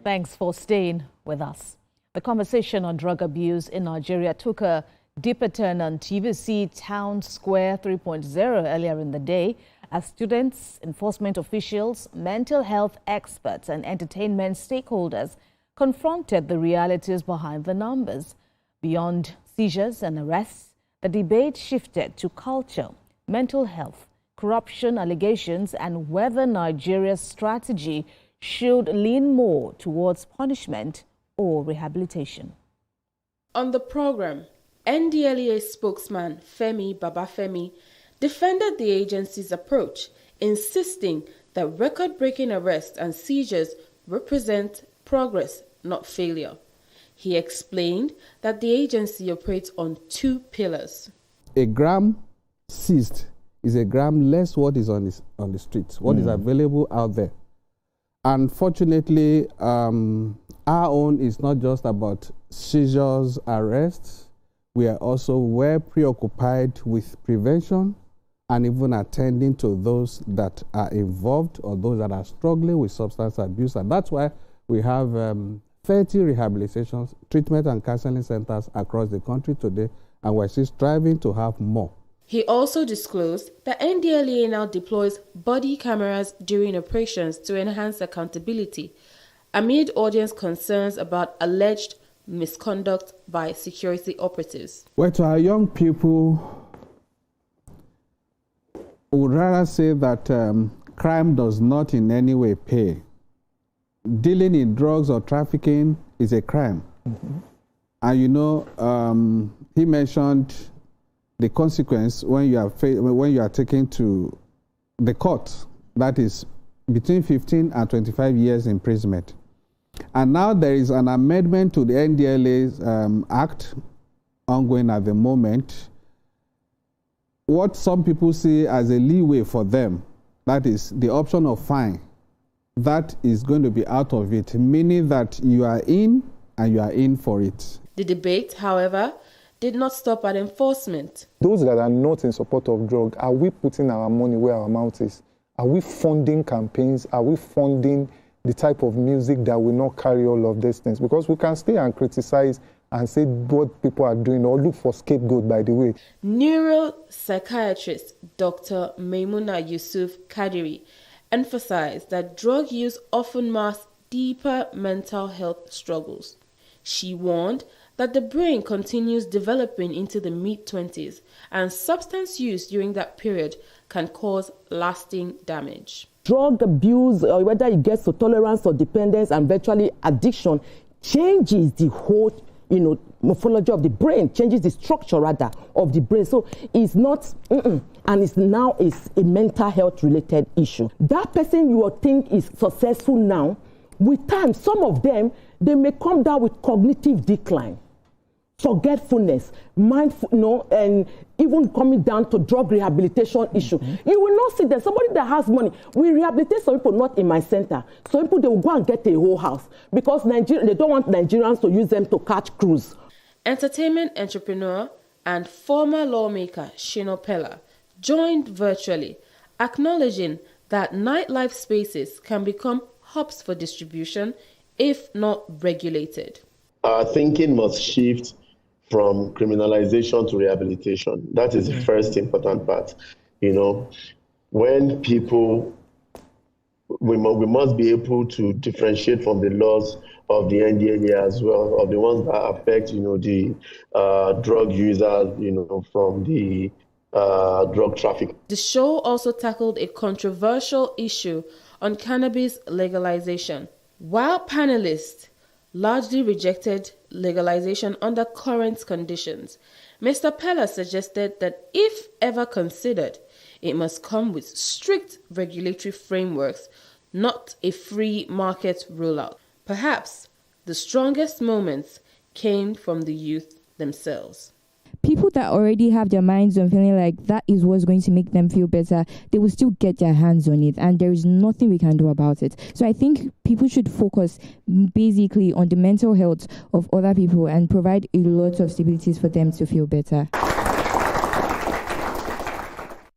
Thanks for staying with us. The conversation on drug abuse in Nigeria took a deeper turn on TVC Town Square 3.0 earlier in the day as students, enforcement officials, mental health experts and entertainment stakeholders confronted the realities behind the numbers. Beyond seizures and arrests, the debate shifted to culture, mental health, corruption allegations and whether Nigeria's strategy should lean more towards punishment or rehabilitation. On the program, NDLEA spokesman Femi Babafemi defended the agency's approach, insisting that record-breaking arrests and seizures represent progress, not failure. He explained that the agency operates on two pillars. A gram seized is a gram less what is on the streets, what is available out there. Unfortunately, our own is not just about seizures, arrests. We are also well preoccupied with prevention and even attending to those that are involved or those that are struggling with substance abuse. And that's why we have 30 rehabilitation, treatment and counseling centers across the country today, and we're still striving to have more. He also disclosed that NDLEA now deploys body cameras during operations to enhance accountability, amid audience concerns about alleged misconduct by security operatives. Well, to our young people, we would rather say that crime does not in any way pay. Dealing in drugs or trafficking is a crime. And you know, he mentioned the consequence when you are taken to the court, that is between 15 and 25 years imprisonment. And now there is an amendment to the NDLEA's act ongoing at the moment. What some people see as a leeway for them, that is the option of fine, that is going to be out of it, meaning that you are in and you are in for it. The debate, however, did not stop at enforcement. Those that are not in support of drug, are we putting our money where our mouth is? Are we funding campaigns? Are we funding the type of music that will not carry all of these things? Because we can stay and criticize and say what people are doing or look for scapegoat, by the way. Neuropsychiatrist Dr. Maimuna Yusuf Kadiri emphasized that drug use often masks deeper mental health struggles. She warned that the brain continues developing into the mid-20s and substance use during that period can cause lasting damage. Drug abuse, or whether it gets to tolerance or dependence and virtually addiction, changes the whole, morphology of the brain, changes the structure rather of the brain. So it's not, and it's now is a mental health related issue. That person you will think is successful now, with time, some of them, they may come down with cognitive decline, forgetfulness, mindful, and even coming down to drug rehabilitation issue. You will not see that somebody that has money, we rehabilitate some people not in my center. Some people, they will go and get a whole house because they don't want Nigerians to use them to catch cruise. Entertainment entrepreneur and former lawmaker Shino Pella joined virtually, acknowledging that nightlife spaces can become hubs for distribution if not regulated. Our thinking must shift from criminalization to rehabilitation. That is the first important part. When people, we must be able to differentiate from the laws of the NDLEA as well, of the ones that affect, the drug users, from the drug traffic. The show also tackled a controversial issue on cannabis legalization. While panelists largely rejected legalization under current conditions, Mr. Pella suggested that if ever considered, it must come with strict regulatory frameworks, not a free market rollout. Perhaps the strongest moments came from the youth themselves. People that already have their minds on feeling like that is what's going to make them feel better, they will still get their hands on it, and there is nothing we can do about it. So I think people should focus basically on the mental health of other people and provide a lot of stabilities for them to feel better.